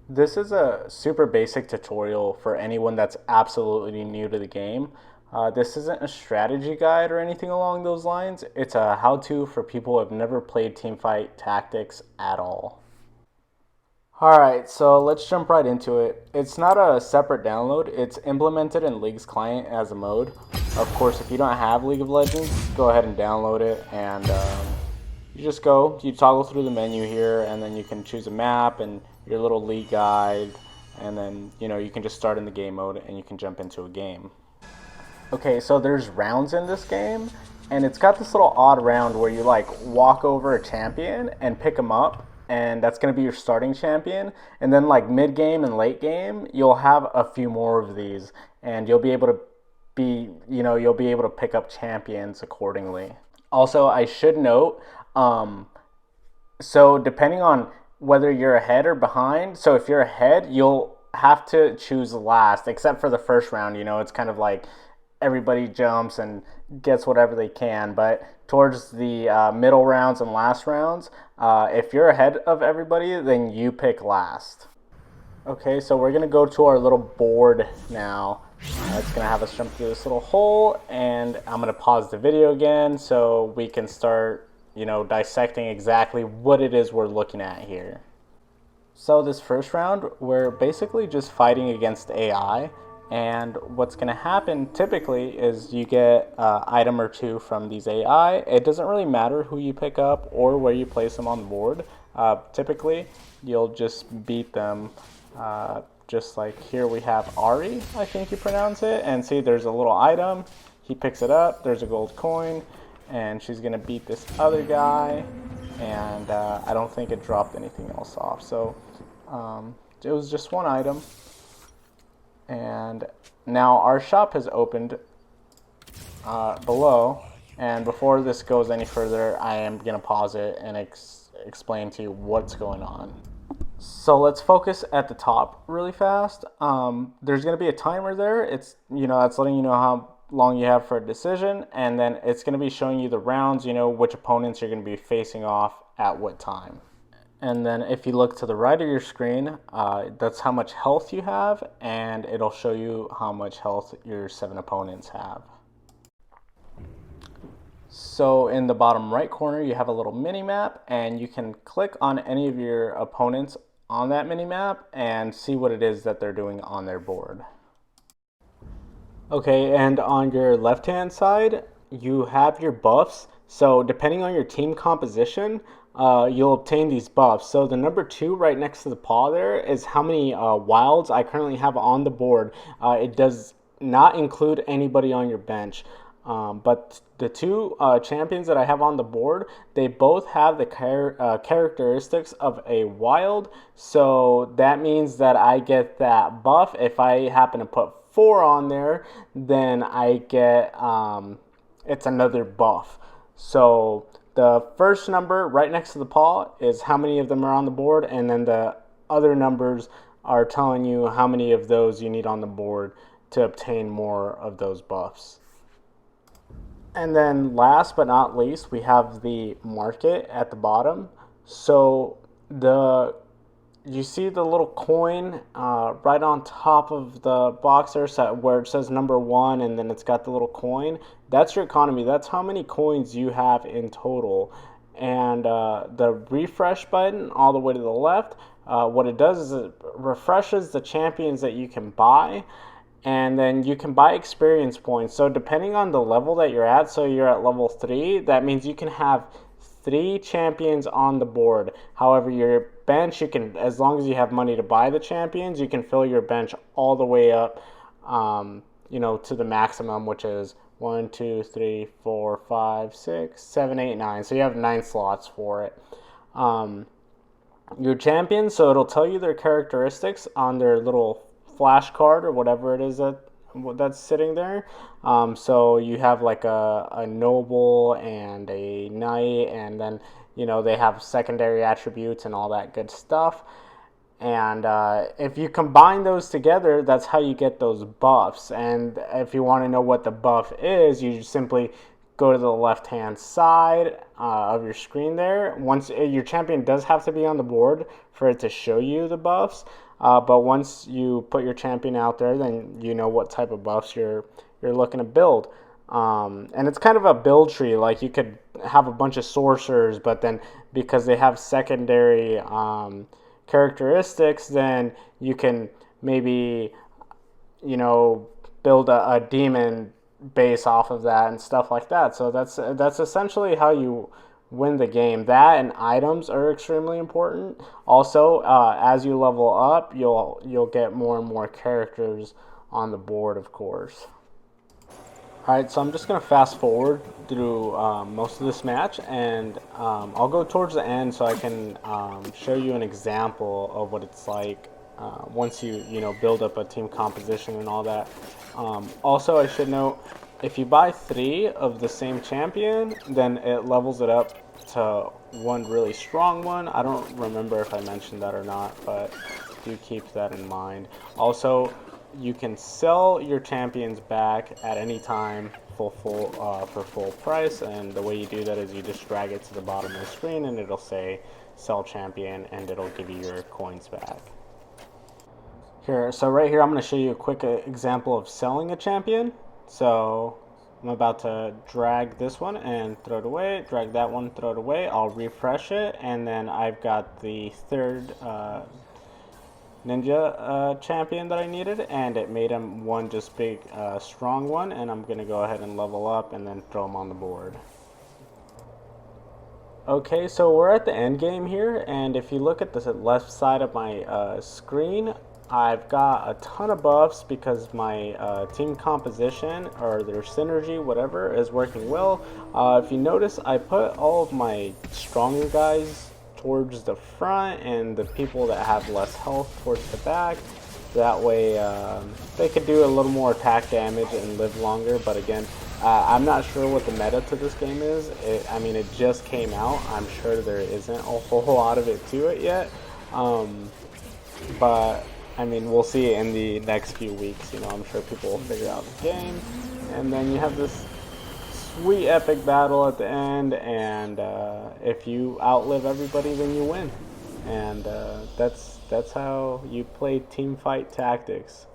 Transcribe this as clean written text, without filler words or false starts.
This is a super basic tutorial for anyone that's absolutely new to the game. This isn't a strategy guide or anything along those lines. It's a how-to for people who have never played Teamfight Tactics at all. Alright, so let's jump right into it. It's not a separate download, it's implemented in League's client as a mode. Of course, if you don't have League of Legends, go ahead and download it, and you just go, you toggle through the menu here, and then you can choose a map and your little league guide, and then you can just start in the game mode and you can jump into a game. Okay, so there's rounds in this game, and it's got this little odd round where you like walk over a champion and pick them up, and that's going to be your starting champion. And then like mid game and late game, you'll have a few more of these, and you'll be able to pick up champions accordingly. Also, I should note, so depending on whether you're ahead or behind, so if you're ahead, you'll have to choose last, except for the first round. It's kind of like everybody jumps and gets whatever they can, but towards the middle rounds and last rounds, if you're ahead of everybody, then you pick last. Okay, so we're gonna go to our little board now. It's gonna have us jump through this little hole, and I'm gonna pause the video again so we can start dissecting exactly what it is we're looking at here. So this first round, we're basically just fighting against AI, and what's going to happen typically is you get an item or two from these AI. It doesn't really matter who you pick up or where you place them on the board. Typically, you'll just beat them. Just like here we have Ari, I think you pronounce it, and see there's a little item. He picks it up, there's a gold coin, and she's going to beat this other guy, and I don't think it dropped anything else off. So it was just one item. And now our shop has opened below, and before this goes any further, I am going to pause it and explain to you what's going on. So let's focus at the top really fast. There's going to be a timer there. It's that's letting you know how long you have for a decision, and then it's going to be showing you the rounds, which opponents you're going to be facing off at what time. And then if you look to the right of your screen, that's how much health you have, and it'll show you how much health your 7 opponents have. So in the bottom right corner, you have a little mini map, and you can click on any of your opponents on that mini map and see what it is that they're doing on their board. Okay, and on your left-hand side, you have your buffs. So depending on your team composition, you'll obtain these buffs. So the number 2 right next to the paw there is how many wilds I currently have on the board. It does not include anybody on your bench. But the 2 champions that I have on the board, they both have the characteristics of a wild. So that means that I get that buff. If I happen to put 4 on there, then I get, it's another buff. So the first number right next to the paw is how many of them are on the board, and then the other numbers are telling you how many of those you need on the board to obtain more of those buffs. And then last but not least, we have the market at the bottom. So you see the little coin right on top of the box there where it says number 1, and then it's got the little coin. That's your economy. That's how many coins you have in total. And the refresh button all the way to the left, what it does is it refreshes the champions that you can buy, and then you can buy experience points. So depending on the level that you're at, so you're at level 3, that means you can have 3 champions on the board. However, your bench, you can, as long as you have money to buy the champions, you can fill your bench all the way up, to the maximum, which is 1, 2, 3, 4, 5, 6, 7, 8, 9. So you have 9 slots for it. Your champions, so it'll tell you their characteristics on their little flashcard or whatever it is that's sitting there. So you have like a noble and a knight, and then they have secondary attributes and all that good stuff. And if you combine those together, that's how you get those buffs. And if you want to know what the buff is, you simply go to the left hand side of your screen there. Once your champion does have to be on the board for it to show you the buffs. But once you put your champion out there, then you know what type of buffs you're looking to build. And it's kind of a build tree. Like you could have a bunch of sorcerers, but then because they have secondary characteristics, then you can maybe, you know, build a demon base off of that and stuff like that. So that's essentially how you win the game. That and items are extremely important. Also, as you level up, you'll get more and more characters on the board, of course. Alright, so I'm just going to fast forward through most of this match, and I'll go towards the end so I can show you an example of what it's like once you know, build up a team composition and all that. Also, I should note, if you buy 3 of the same champion, then it levels it up to one really strong one. I don't remember if I mentioned that or not, but do keep that in mind. Also, you can sell your champions back at any time for full price, and the way you do that is you just drag it to the bottom of the screen and it'll say sell champion and it'll give you your coins back. Here, so right here I'm going to show you a quick example of selling a champion. So I'm about to drag this one and throw it away, drag that one, throw it away. I'll refresh it, and then I've got the third ninja champion that I needed, and it made him one just big strong one, and I'm gonna go ahead and level up and then throw him on the board. Okay, so we're at the end game here, and if you look at the left side of my screen, I've got a ton of buffs because my team composition or their synergy, whatever, is working well. If you notice, I put all of my stronger guys towards the front and the people that have less health towards the back. That way they could do a little more attack damage and live longer. But again, I'm not sure what the meta to this game is. I mean, it just came out. I'm sure there isn't a whole lot of it to it yet. But I mean, we'll see in the next few weeks. You know, I'm sure people will figure out the game. And then you have this sweet epic battle at the end, and if you outlive everybody, then you win. And that's how you play Teamfight Tactics.